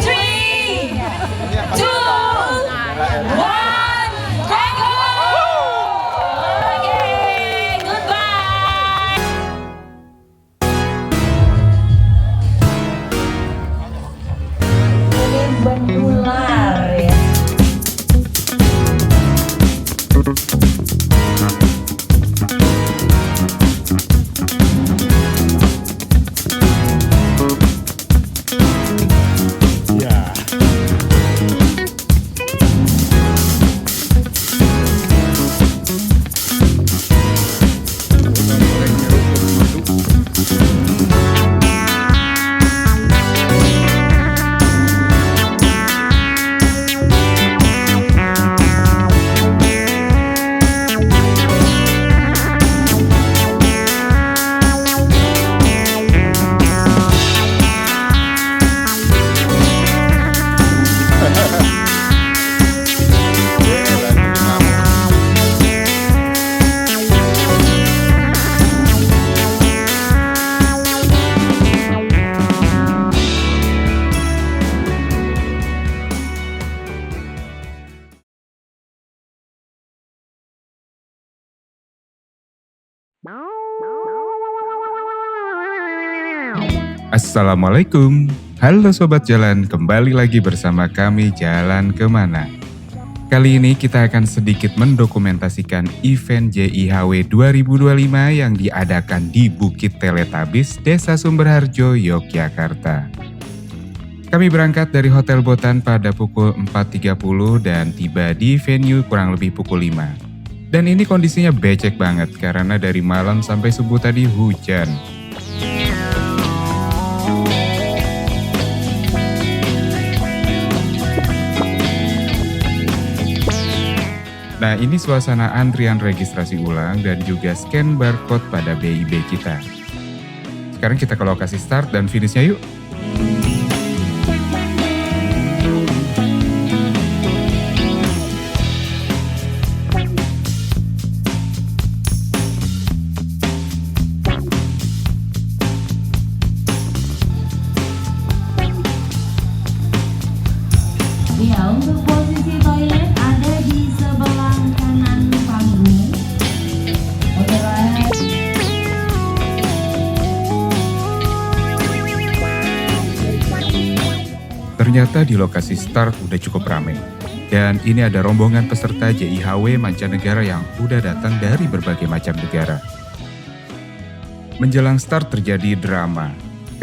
three, two, one, and go! Okay, goodbye. Ini benular ya. Assalamualaikum, halo Sobat Jalan, kembali lagi bersama kami Jalan Kemana. Kali ini kita akan sedikit mendokumentasikan event JIHW 2025 yang diadakan di Bukit Teletabis, Desa Sumberharjo, Yogyakarta. Kami berangkat dari Hotel Botan pada pukul 4.30 dan tiba di venue kurang lebih pukul 5. Dan ini kondisinya becek banget karena dari malam sampai subuh tadi hujan. Nah, ini suasana antrian registrasi ulang dan juga scan barcode pada BIB kita. Sekarang kita ke lokasi start dan finishnya yuk. Ya, untuk posisi toilet ada di sebelah kanan panggung. Ternyata di lokasi start udah cukup ramai. Dan ini ada rombongan peserta JIHW mancanegara yang udah datang dari berbagai macam negara. Menjelang start terjadi drama.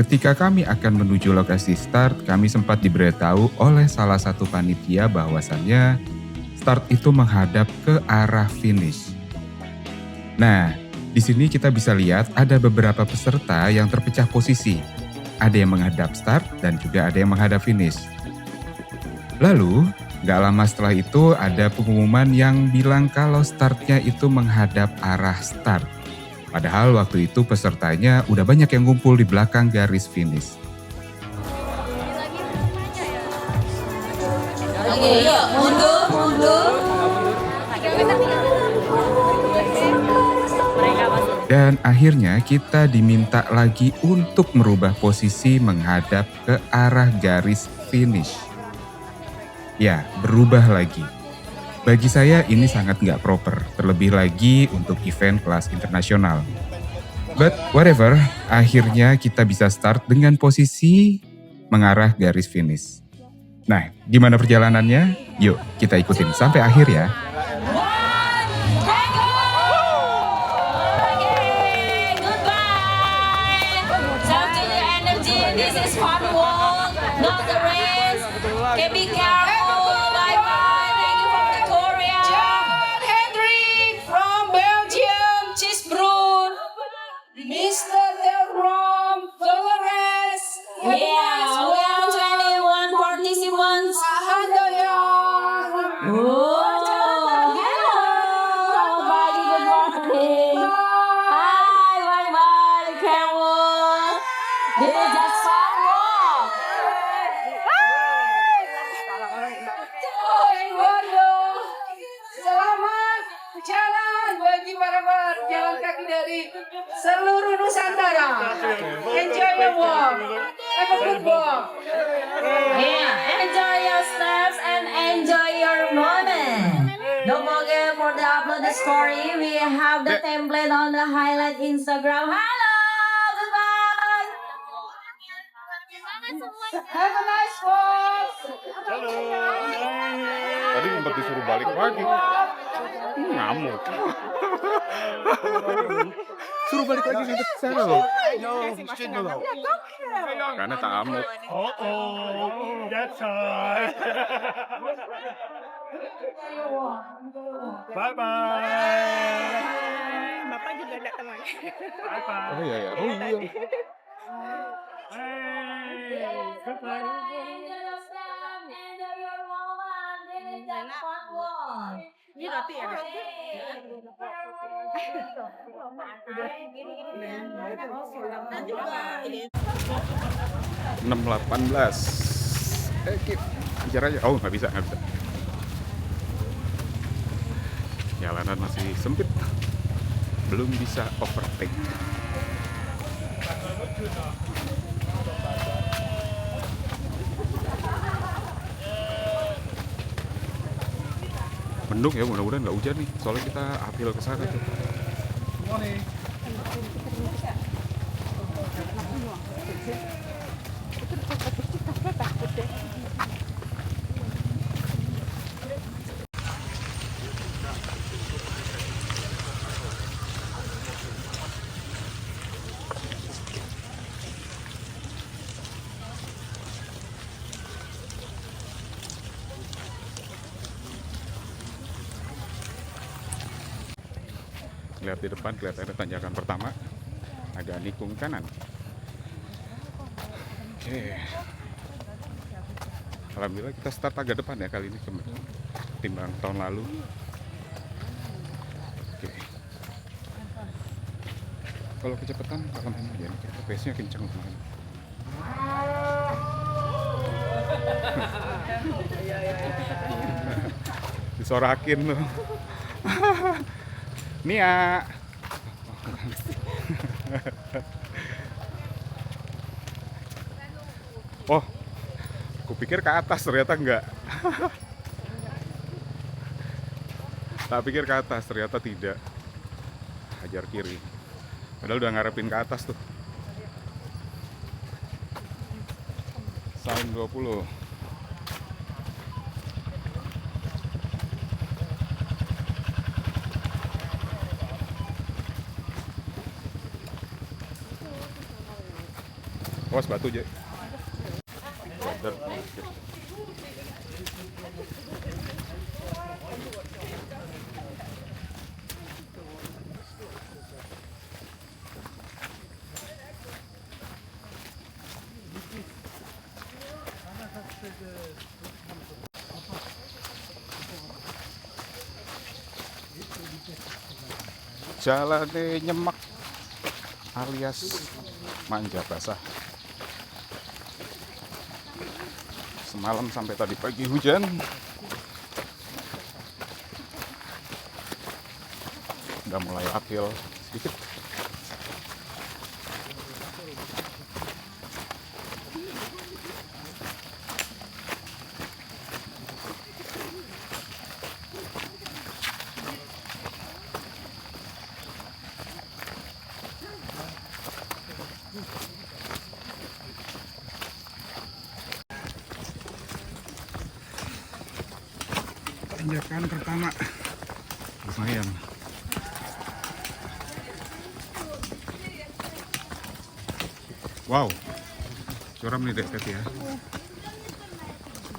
Ketika kami akan menuju lokasi start, kami sempat diberitahu oleh salah satu panitia bahwasannya start itu menghadap ke arah finish. Nah, di sini kita bisa lihat ada beberapa peserta yang terpecah posisi. Ada yang menghadap start dan juga ada yang menghadap finish. Lalu, gak lama setelah itu ada pengumuman yang bilang kalau startnya itu menghadap arah start. Padahal waktu itu pesertanya udah banyak yang ngumpul di belakang garis finish. Oke, yuk mundur. Dan akhirnya kita diminta lagi untuk merubah posisi menghadap ke arah garis finish. Ya, berubah lagi. Bagi saya ini sangat nggak proper, terlebih lagi untuk event kelas internasional. But whatever, akhirnya kita bisa start dengan posisi mengarah garis finish. Nah, gimana perjalanannya? Yuk kita ikutin sampai akhir ya. This is fun walk, not the race. Okay, be careful. Bye-bye. Thank you from Victoria. John Hendrik from Belgium, Cheesebrood. Mr. Delrom, Flores. Yes, we have 21 participants. Ahandoyo. Oh, before the upload the story, we have the template on the highlight Instagram. Hello, goodbye. Have a nice walk. Tadi sempat disuruh balik lagi. Ngamuk. Suruh balik lagi ke sana loh. Karena tamu. That's right. Bye bye. Bapak juga datang lagi. Bye bye. Oh iya ya. Oh iya. Hey, goodbye. Ini roti ya, Dek? 6.18. Kejar aja. Oh nggak bisa. Jalanan masih sempit. Belum bisa overtake. Mendung ya, mudah-mudahan nggak hujan nih. Soalnya kita uphill ke sana tuh. Lihat di depan, kelihatannya tanjakan pertama agak nikung kanan. Oke. Alhamdulillah kita start agak depan ya kali ini ketimbang tahun lalu. Oke. Kalau kecepatan alhamdulillah ya, kita pace-nya kencang banget. Disorakin loh. Nia. Oh, aku pikir ke atas, ternyata enggak. Tak pikir ke atas, ternyata tidak. Hajar kiri. Padahal udah ngarepin ke atas tuh. Sign 20. Awas batu aja. Sadar. Jalannya nyemak alias manja basah. Semalam sampai tadi pagi hujan. Udah mulai uphill sedikit. Tanjakan pertama lumayan. Wow, curam nih dekat ya.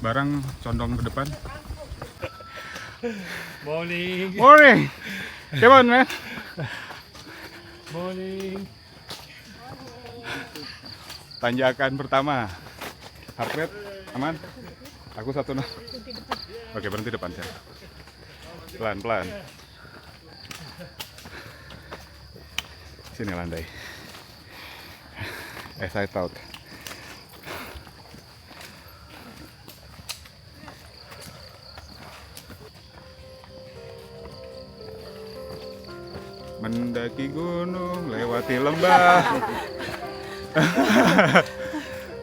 Barang condong ke depan. Morning. Morning, come on man. Morning. Tanjakan pertama, heart rate aman. Aku 1. Oke, berhenti depan saya. Pelan-pelan. Sini landai. Saya tahu. Mendaki gunung, lewati lembah.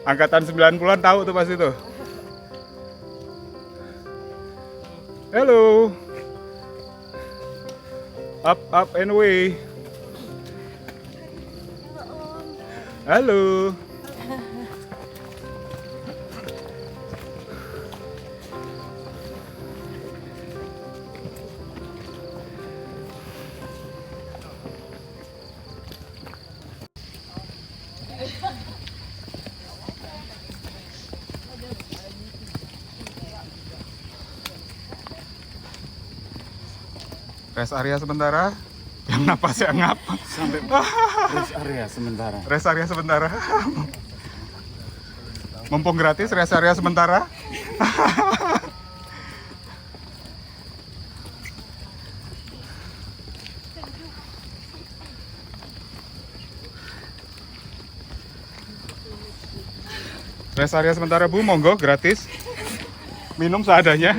Angkatan 90-an tahu tuh pasti tuh. Halo. Up and away. Halo. Rest area sementara. Yang napasnya ngap. Sampai rest area sementara. Rest area sementara. Mumpung gratis rest area sementara. Rest area sementara Bu, monggo gratis. Minum seadanya.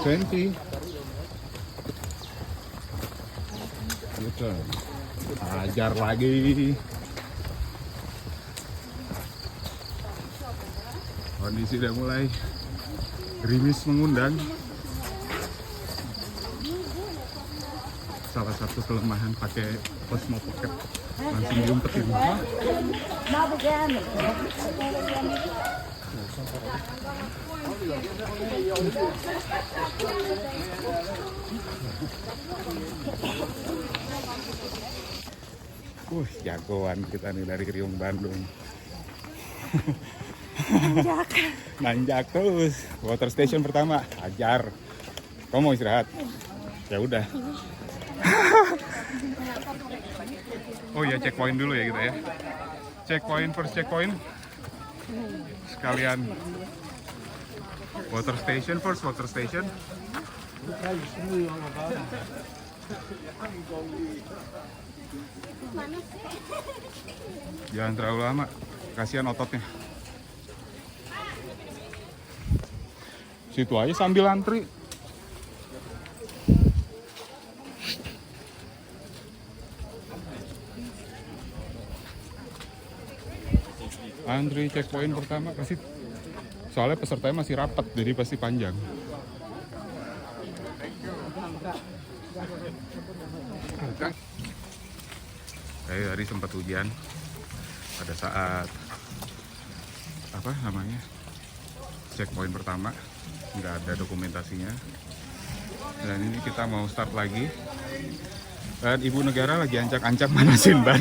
20. Gitu. Ajar lagi. Kondisi udah mulai gerimis mengundang. Salah satu kelemahan pakai Osmo Pocket, langsung diumpetin. Jagoan kita nih dari Riung Bandung. Nanjak terus. Water station pertama, ajar. Kamu mau istirahat? Ya udah. Oh ya, checkpoint dulu ya kita ya. Checkpoint, first checkpoint. Sekalian water station, first water station. Jangan terlalu lama, kasihan ototnya. Situ aja sambil antri. Antri checkpoint pertama pasti, soalnya pesertanya masih rapat, jadi pasti panjang. Tadi sempat hujan pada saat apa namanya checkpoint pertama, nggak ada dokumentasinya. Dan ini kita mau start lagi. Dan ibu negara lagi ancak-ancak manasin ban.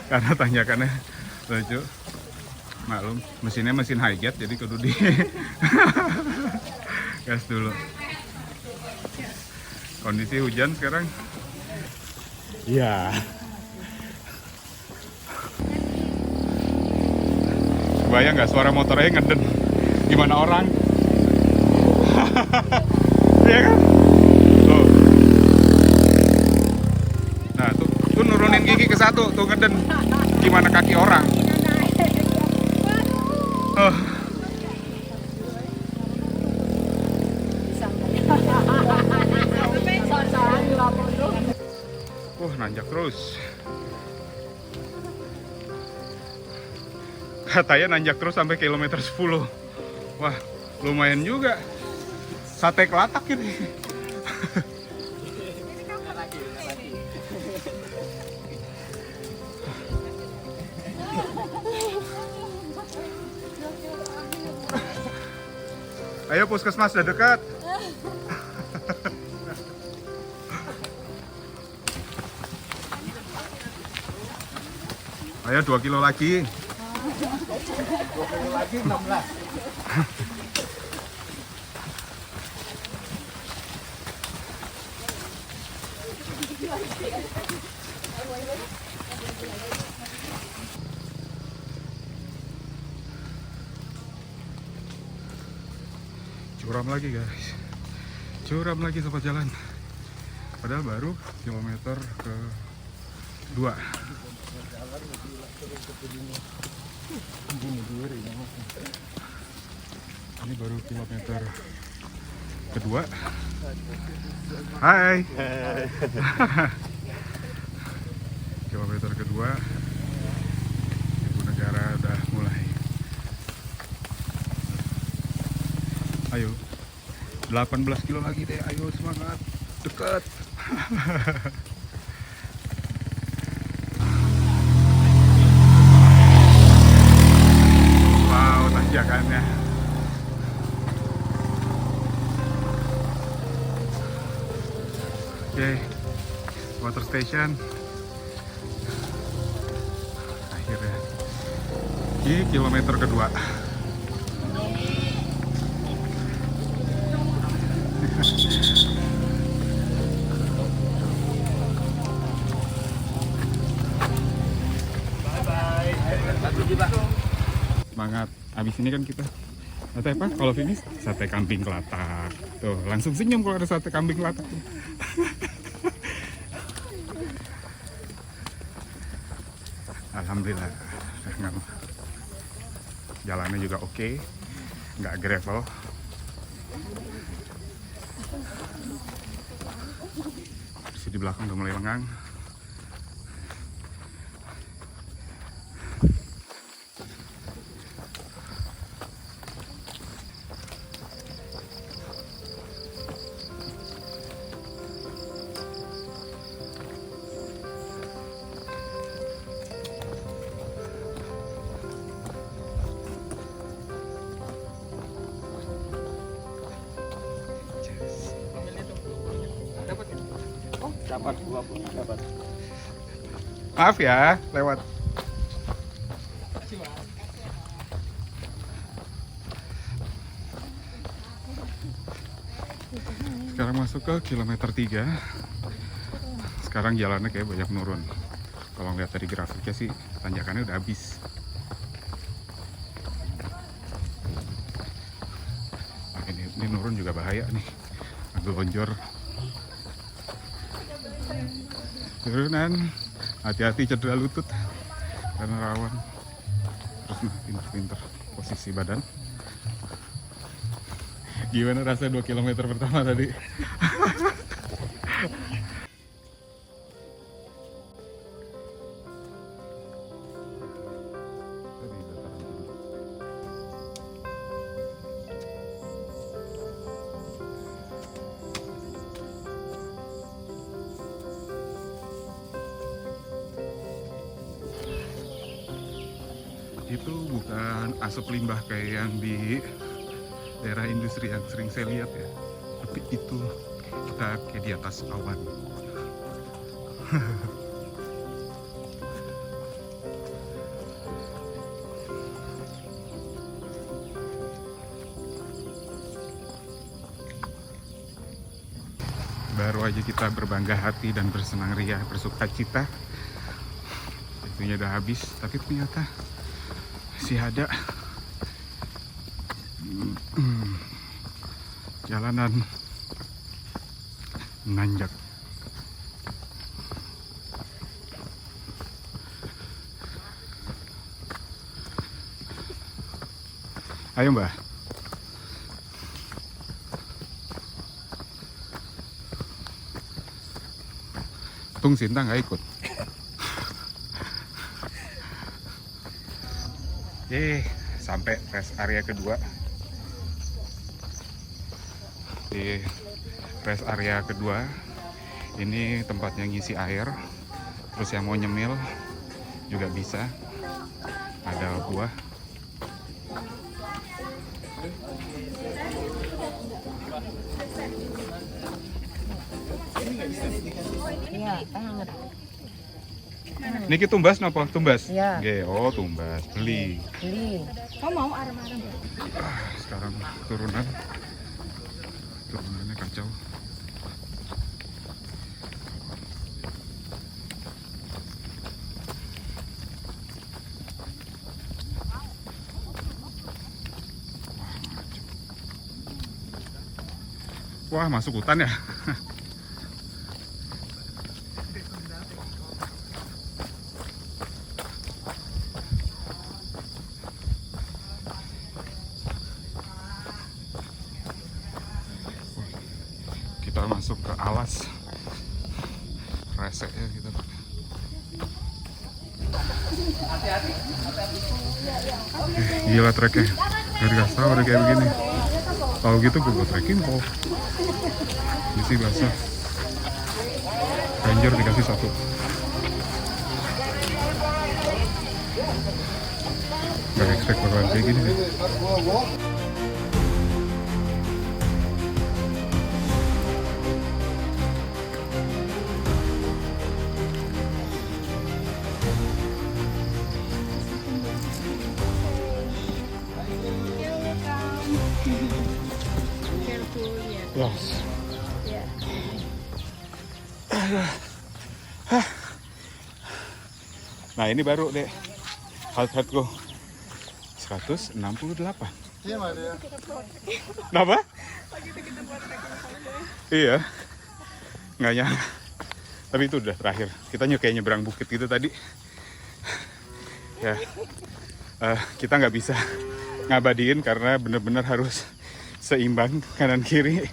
Karena tanjakannya lucu. Maklum, mesinnya mesin hijet, jadi kudu di gas dulu. Kondisi hujan sekarang. Ya. Kebayang nggak suara motornya ngeden? Gimana orang? Iya kan? Tuh. Nah, tuh nurunin gigi ke satu, tuh ngeden. Gimana kaki orang? Nanjak terus. Katanya nanjak terus sampai kilometer 10. Wah, lumayan juga. Sate Kelatak ini. Ayo puskesmas udah dekat. Ayo 2 kilo lagi. 2 kilo lagi 16. Curam lagi guys. Curam lagi sobat jalan. Padahal baru kilometer ke 2. Ini baru kilometer kedua. Hai. Kilometer kedua. Ibu Negara udah mulai. Ayo, 18 kilo lagi deh, ayo semangat, deket. Wow, tanjakannya. Oke, water station. Akhirnya, ini kilometer kedua. Semangat. Abis ini kan kita sate apa? Kalau finish sate kambing kelatak. Tuh, langsung senyum kalau ada sate kambing kelatak. Alhamdulillah. Jalannya juga oke. Nggak gravel. Di belakang udah mulai lengang. Dapat 20 dapat. Maaf ya, lewat. Sekarang masuk ke kilometer 3. Sekarang jalannya kayak banyak menurun. Kalau ngeliat dari grafiknya sih, tanjakannya udah habis. Nah, ini nurun juga bahaya nih. Agak lonjor. Turunan, hati-hati cedera lutut karena rawan. Terus nah, pinter-pinter posisi badan. Gimana rasa 2 km pertama tadi? Itu bukan asap limbah kayak yang di daerah industri yang sering saya lihat ya, tapi itu kita kayak di atas awan. Baru aja kita berbangga hati dan bersenang ria, bersuka cita. Itunya udah habis, tapi ternyata masih ada jalanan nanjak. Ayo Mbak. Tung Sinta nggak ikut. Sampai rest area kedua. Di rest area kedua ini tempatnya ngisi air, terus yang mau nyemil juga bisa, ada buah. Niki tumbas nopo? Tumbas? Iya. Oke, oh tumbas. Beli. Kamu mau arem-arem? Sekarang turunannya kacau. Wah, masuk hutan ya. Kita masuk ke alas resek ya kita. Hati-hati. Gila treknya. Gak dikasih tau ada kayak begini. Kalau gitu gue buat trekking kok. Isi basah. Ranger dikasih 1. Gak expect bakalan kayak gini deh. Yes. Nah ini baru deh. Heart go 168. Kenapa? Iya. Nggak nyangka. Tapi itu udah terakhir. Kita kayak nyebrang bukit gitu tadi. Ya. Kita nggak bisa ngabadiin karena bener-bener harus seimbang kanan kiri.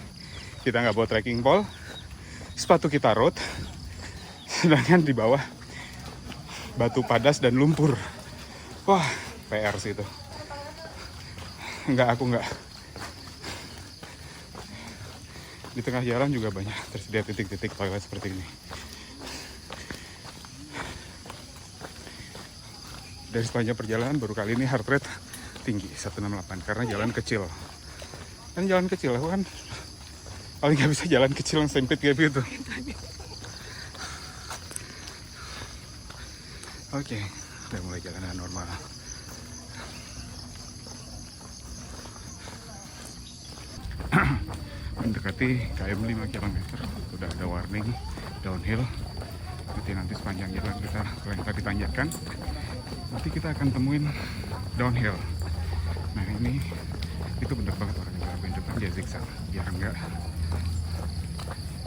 Kita nggak bawa trekking pole. Sepatu kita road. Sedangkan di bawah batu padas dan lumpur. Wah, PR sih itu. Aku enggak. Di tengah jalan juga banyak tersedia titik-titik toilet seperti ini. Dari sepanjang perjalanan baru kali ini heart rate tinggi 168 karena jalan kecil. Kan jalan kecil aku kan paling nggak bisa jalan kecil yang sempit kayak gitu. Oke, udah mulai jalan normal. Mendekati KM 5 km, udah ada warning downhill. Nanti sepanjang jalan kita selain tadi tanjakan, nanti kita akan temuin downhill. Nah ini itu bener banget orang yang lakuin depan dia zigzag biar enggak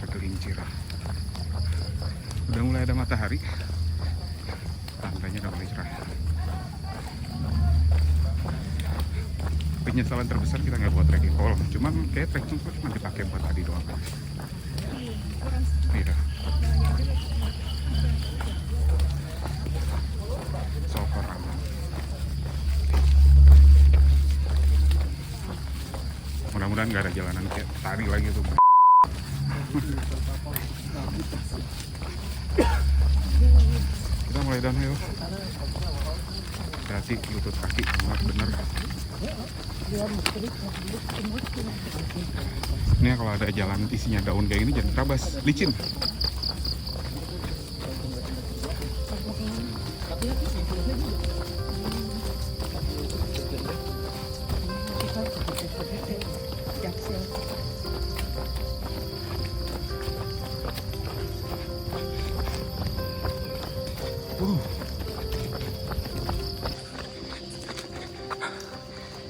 tergelincir. Udah mulai ada matahari, pantainya udah mulai cerah. Penyesalan terbesar kita nggak buat trekking pole, cuman kayak trekking pole cuma dipakai buat tadi doang. Iya. So far aman. Mudah-mudahan nggak ada jalanan kayak tadi lagi tuh. Kita mulai downhill. Hati lutut kaki banget bener. Ini kalau ada jalan isinya daun kayak gini jangan terabas, licin.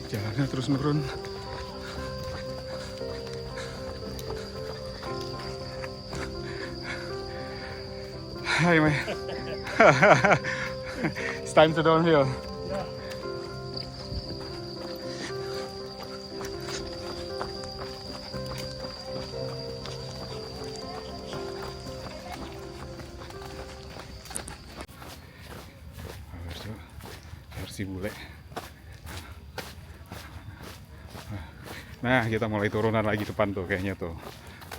Jalannya terus menurun. Hi man. It's time to downhill. Versi bule. Nah, kita mulai turunan lagi depan tuh kayaknya tuh.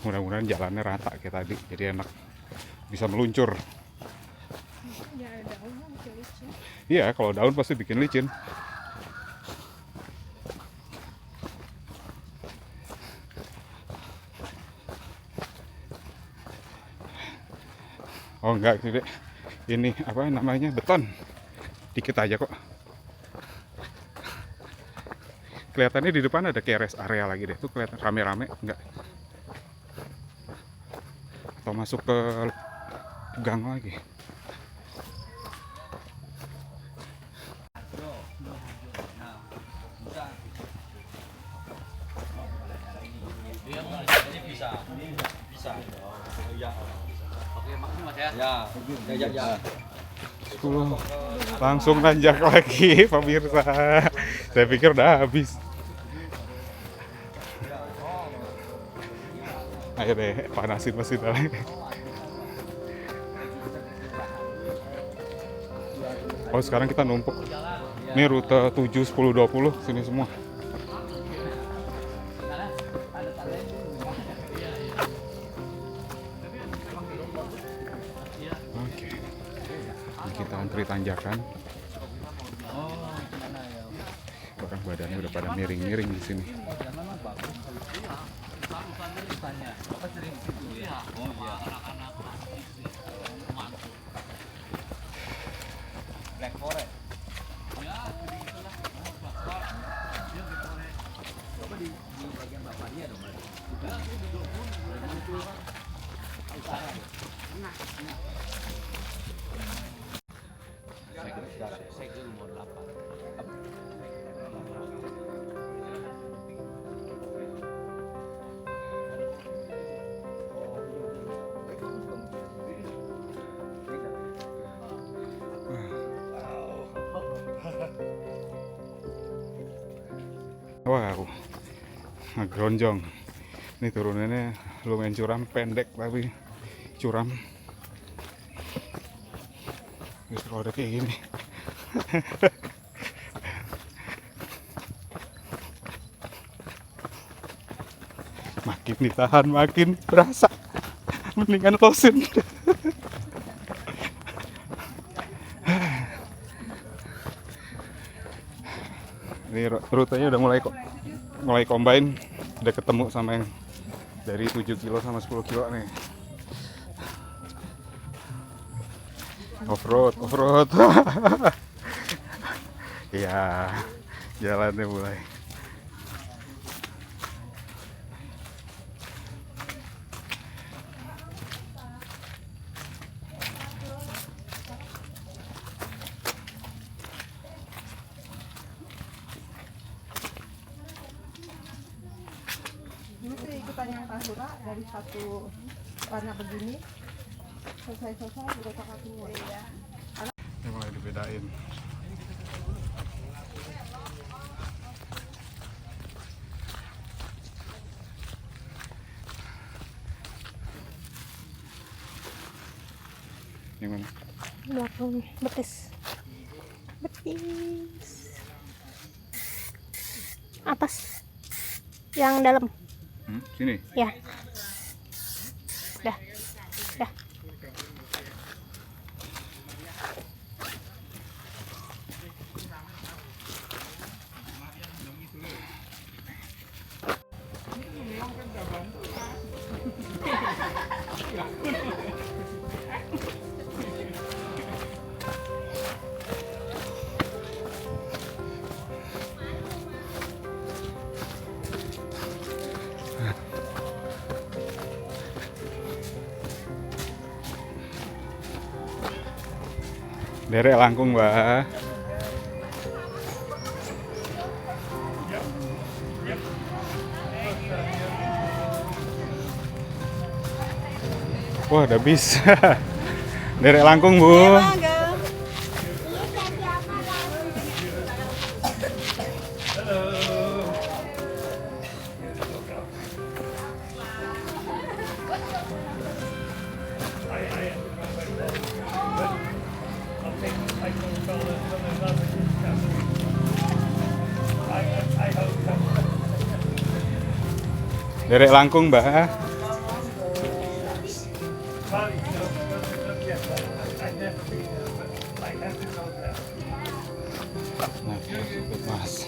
Mudah-mudahan jalannya rata kayak tadi, jadi enak. Bisa meluncur. Iya, kalau daun pasti bikin licin. Oh enggak, Dek. Ini apa namanya? Beton. Dikit aja kok. Kelihatannya di depan ada kayak rest area lagi deh. Tuh kelihatan rame-rame enggak? Atau masuk ke gang lagi. Langsung nanjak lagi pemirsa. Saya pikir udah habis. Ayo deh, panasin mesin lagi. Oh sekarang kita numpuk. Ini rute 7, 10, 20 sini semua. Oke. Ini kita antri tanjakan. Bahkan badannya udah pada miring-miring di sini. Wow, ngegeronjong. Ini turunannya lumayan curam, pendek tapi curam. Gitu kalau udah kayak gini. Makin ditahan makin berasa. Mendingan losin. Ini rutenya udah mulai combine, udah ketemu sama yang dari 7 kilo sama 10 kilo nih. Off-road. Iya, jalannya mulai. Ini sih ikutan yang tahura dari satu warna begini selesai udah kakak keluar. Ini mulai dibedain. Yang mana? Belakang betis. Atas. Yang dalam. Sini. Ya. Dah. Derek langkung, Mbak. Wah, ada bis. Derek langkung, Bu. Derek langkung, Mbak. Nah, Mas.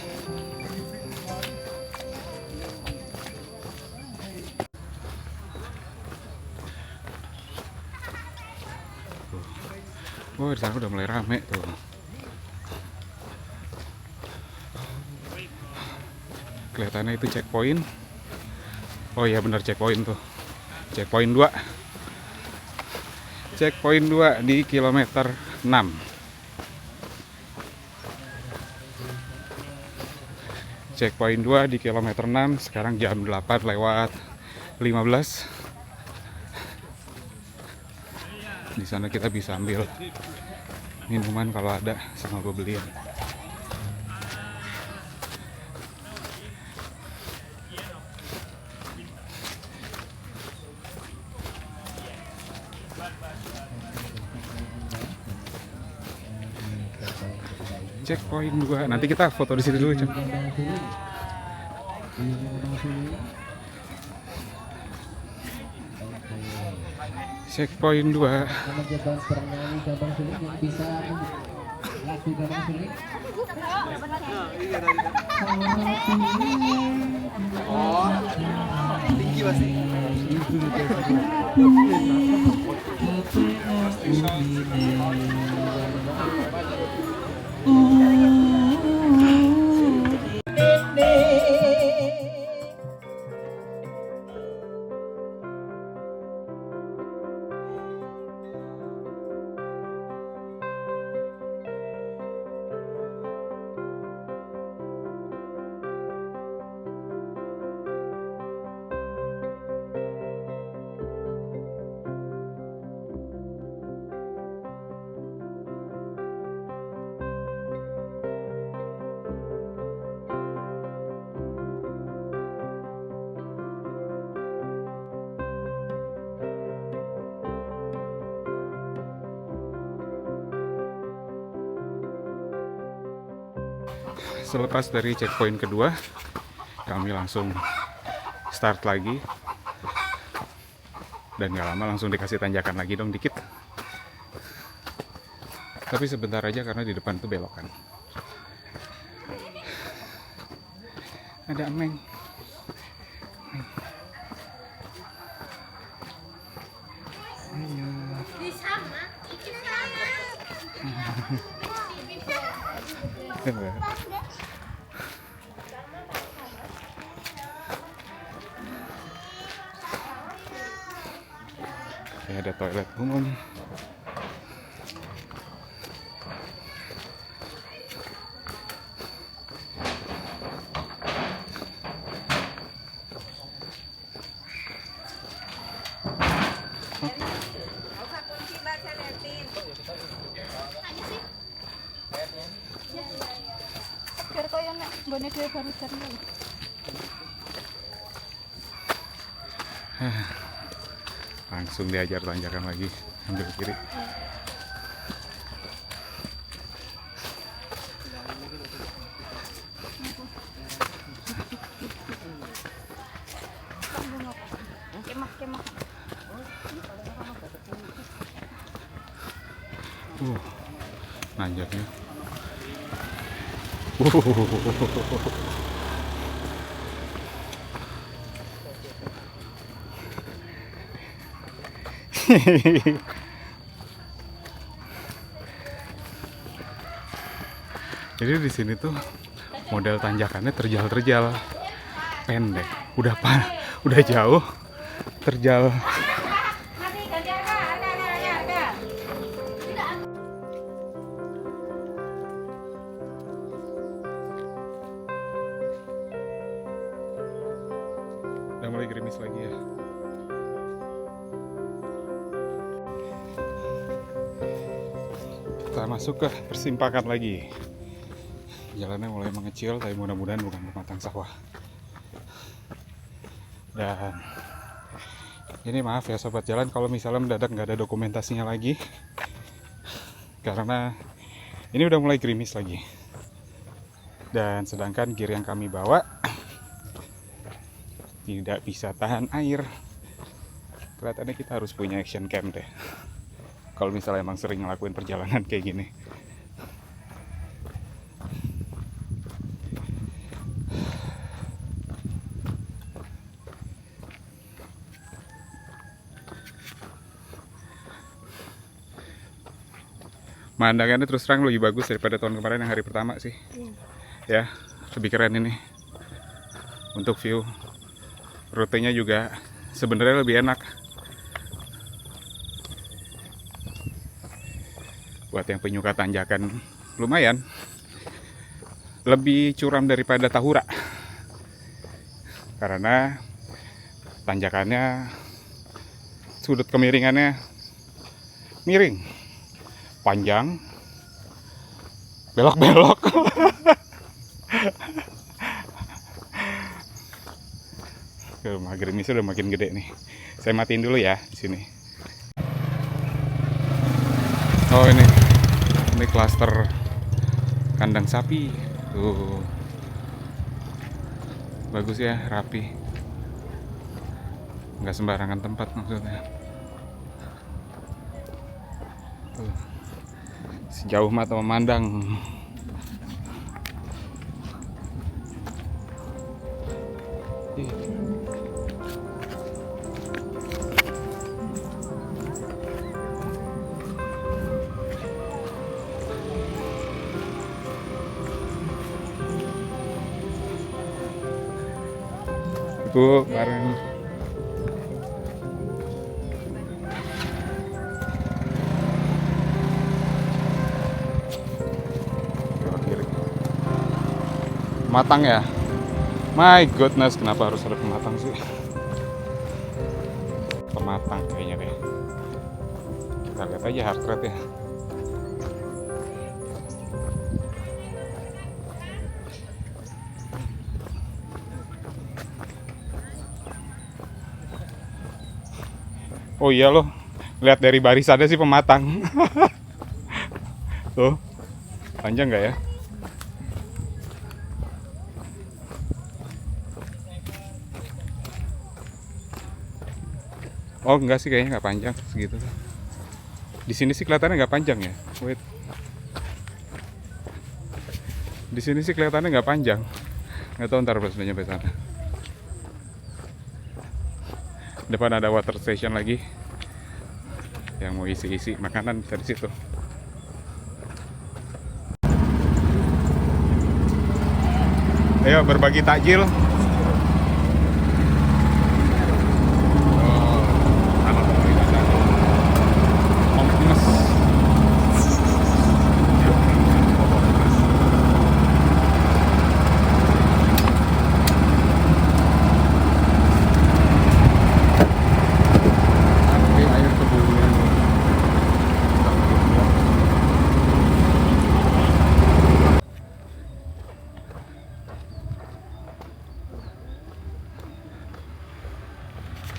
Oh, di sana udah mulai rame tuh. Kelihatannya itu checkpoint. Oh iya benar, checkpoint tuh. Checkpoint 2. Checkpoint 2 di kilometer 6. Checkpoint 2 di kilometer 6. Sekarang jam 8 lewat 15. Di sana kita bisa ambil minuman kalau ada, sama gue beliin. Checkpoint 2. Nanti kita foto di sini dulu, Cok. Checkpoint 2. Tinggi pasti. Selepas dari checkpoint kedua, kami langsung start lagi. Dan gak lama langsung dikasih tanjakan lagi dong dikit. Tapi sebentar aja karena di depan itu belokan. Ada Emeng. Ada toilet umum. Biar kau yang nak bonek dia baru cari. Langsung diajar tanjakan lagi, ambil kiri. Kemah. Nanjaknya. Jadi di sini tuh model tanjakannya terjal-terjal, pendek, udah jauh, terjal. Udah mulai gerimis lagi ya. Kita masuk ke persimpangan lagi. Jalannya mulai mengecil, tapi mudah-mudahan bukan pematang sawah. Dan ini maaf ya sobat jalan kalau misalnya mendadak nggak ada dokumentasinya lagi, karena ini udah mulai gerimis lagi. Dan sedangkan gear yang kami bawa tidak bisa tahan air. Kelihatannya kita harus punya action cam deh, kalau misalnya emang sering ngelakuin perjalanan kayak gini. Pemandangannya terus terang lebih bagus daripada tahun kemarin yang hari pertama sih. Ya, lebih keren ini. Untuk view, rutenya juga sebenarnya lebih enak. Buat yang penyuka tanjakan lumayan. Lebih curam daripada Tahura. Karena tanjakannya, sudut kemiringannya miring, panjang, belok-belok. Gerimisnya udah makin gede nih. Saya matiin dulu ya di sini. Oh ini klaster kandang sapi. Tuh. Bagus ya, rapi. Nggak sembarangan tempat maksudnya. Tuh. Sejauh mata memandang. Itu bareng. Pematang ya? My goodness, kenapa harus ada pematang sih? Pematang kayaknya deh. Kita lihat aja heart rate ya. Oh iya loh, lihat dari barisannya sih pematang. Tuh, panjang nggak ya? Oh enggak sih, kayaknya nggak panjang segitu. Di sini sih kelihatannya nggak panjang ya. Wait. Di sini sih kelihatannya nggak panjang. Nggak tahu ntar pas udah nyampe sana. Depan ada water station lagi. Yang mau isi-isi makanan dari situ. Ayo berbagi takjil.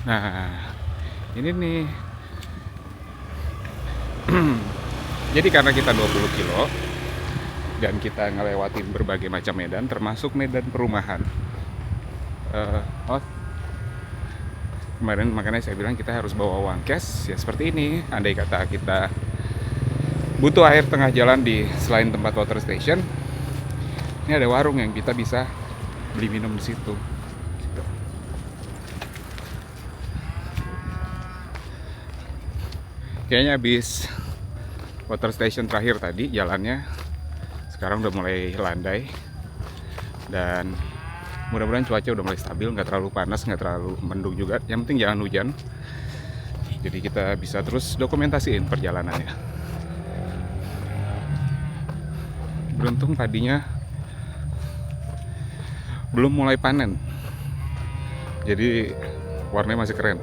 Nah, ini nih. Jadi karena kita 20 kilo dan kita ngelewatin berbagai macam medan, termasuk medan perumahan. Kemarin makanya saya bilang kita harus bawa uang cash ya seperti ini. Andai kata kita butuh air tengah jalan di selain tempat water station, ini ada warung yang kita bisa beli minum di situ. Gitu. Kayaknya habis water station terakhir tadi jalannya sekarang udah mulai landai dan mudah-mudahan cuaca udah mulai stabil, nggak terlalu panas, nggak terlalu mendung juga, yang penting jangan hujan, jadi kita bisa terus dokumentasiin perjalanannya. Beruntung padinya belum mulai panen, jadi warnanya masih keren.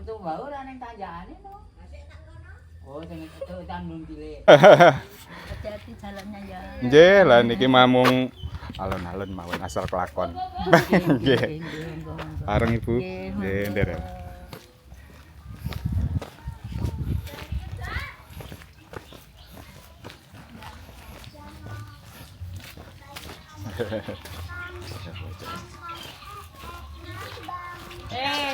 Itu bau lah neng tanjakannya no. Oh, itu tandung pilih. Hati-hati jalannya ya. Nggih, lah niki mamung alon-alon mawon asal kelakon. Nggih. Bareng Ibu. Nggih, nderek.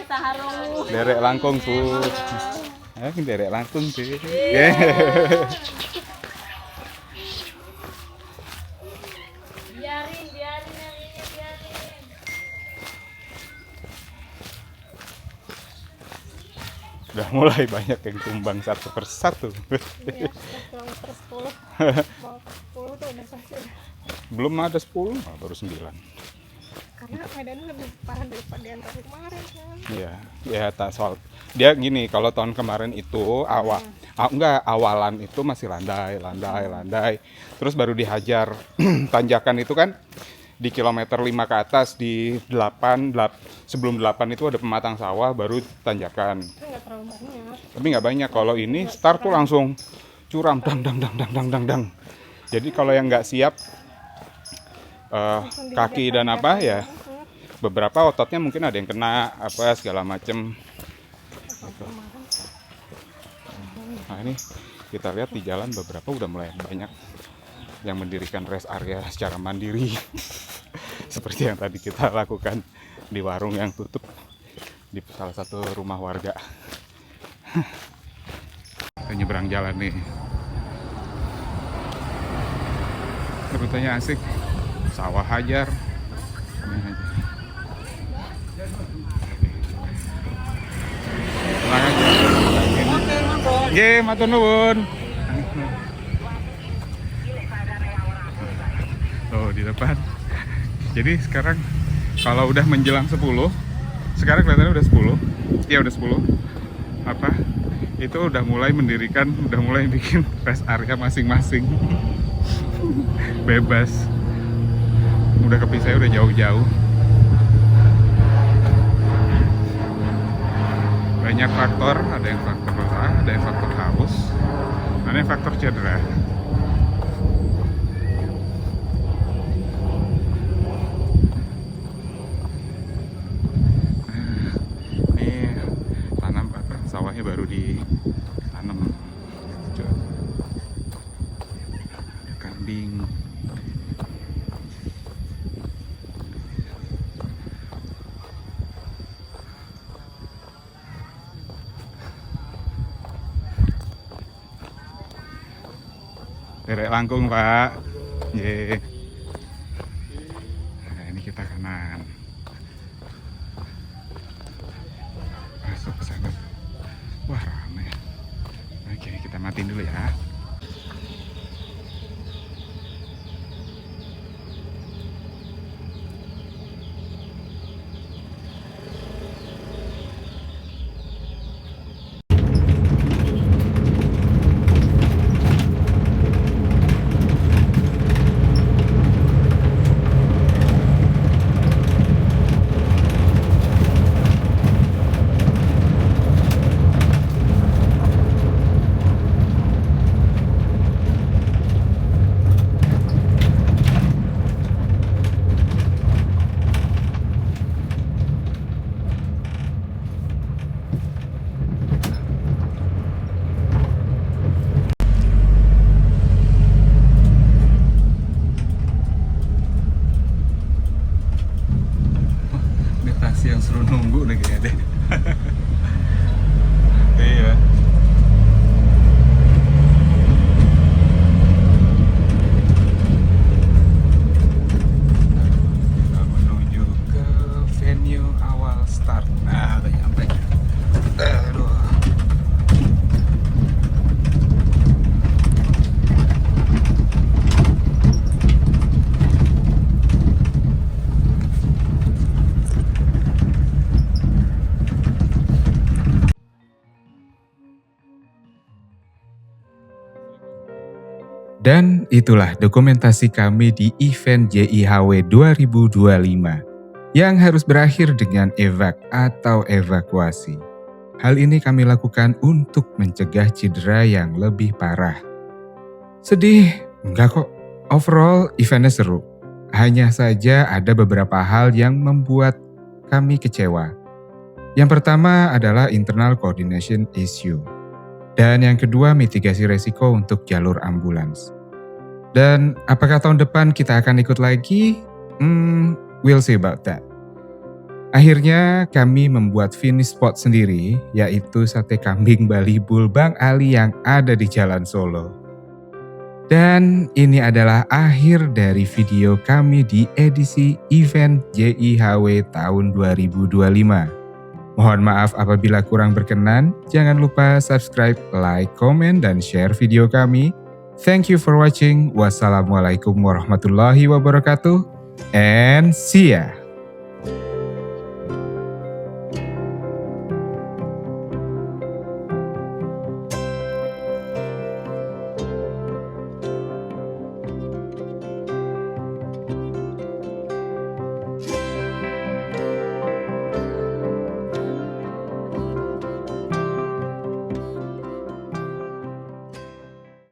Saharu. Derek langkung, Bu. Derek langkung sih. Biarin yang ini biarin. Udah mulai banyak yang tumbang satu persatu. Iya, kilometer 10. Mau 10 tuh udah selesai. Belum ada 10, baru 9. Karena medannya lebih parah daripada yang tahun kemarin kan. Iya, ya tak soal. Dia gini, kalau tahun kemarin itu awalan itu masih landai. Terus baru dihajar tanjakan itu kan di kilometer 5 ke atas, di 8, sebelum 8 itu ada pematang sawah, baru tanjakan. Itu nggak terlalu banyak. Tapi nggak banyak. Kalau ini start tuh langsung curam, dang. Jadi kalau yang nggak siap kaki dan apa ya, beberapa ototnya mungkin ada yang kena apa segala macem. Gitu. Nah ini kita lihat di jalan beberapa udah mulai banyak yang mendirikan rest area secara mandiri. Seperti yang tadi kita lakukan di warung yang tutup di salah satu rumah warga. Kita nyebrang jalan nih. Rutenya asik. Sawah hajar. Tenang aja. Nggih, matur nuwun. Oh, di depan. Jadi sekarang kalau udah menjelang 10, sekarang kelihatannya udah 10. Ya udah 10. Apa? Itu udah mulai mendirikan, udah mulai bikin rest area masing-masing. Bebas. Udah kepisah udah jauh-jauh. Banyak faktor, ada yang faktor lelah, ada yang faktor haus, ada yang faktor cedera. Sawahnya baru ditanam, kambing. Derek langkung Pak. Ye. Nah, ini kita kanan. Masuk ke sana. Wah ramai. Oke, kita matiin dulu ya. Yang seru nunggu nih kayaknya deh. Iya. Kita menuju ke venue awal start. Nah, udah nyampe. Aduh. Dan itulah dokumentasi kami di event JIHW 2025 yang harus berakhir dengan evac atau evakuasi. Hal ini kami lakukan untuk mencegah cedera yang lebih parah. Sedih? Enggak kok. Overall, eventnya seru. Hanya saja ada beberapa hal yang membuat kami kecewa. Yang pertama adalah internal coordination issue. Dan yang kedua, mitigasi resiko untuk jalur ambulans. Dan apakah tahun depan kita akan ikut lagi? We'll see about that. Akhirnya kami membuat finish spot sendiri, yaitu sate kambing Bali Bull Bang Ali yang ada di Jalan Solo. Dan ini adalah akhir dari video kami di edisi event JIHW tahun 2025. Mohon maaf apabila kurang berkenan, jangan lupa subscribe, like, komen, dan share video kami. Thank you for watching. Wassalamualaikum warahmatullahi wabarakatuh. And see ya.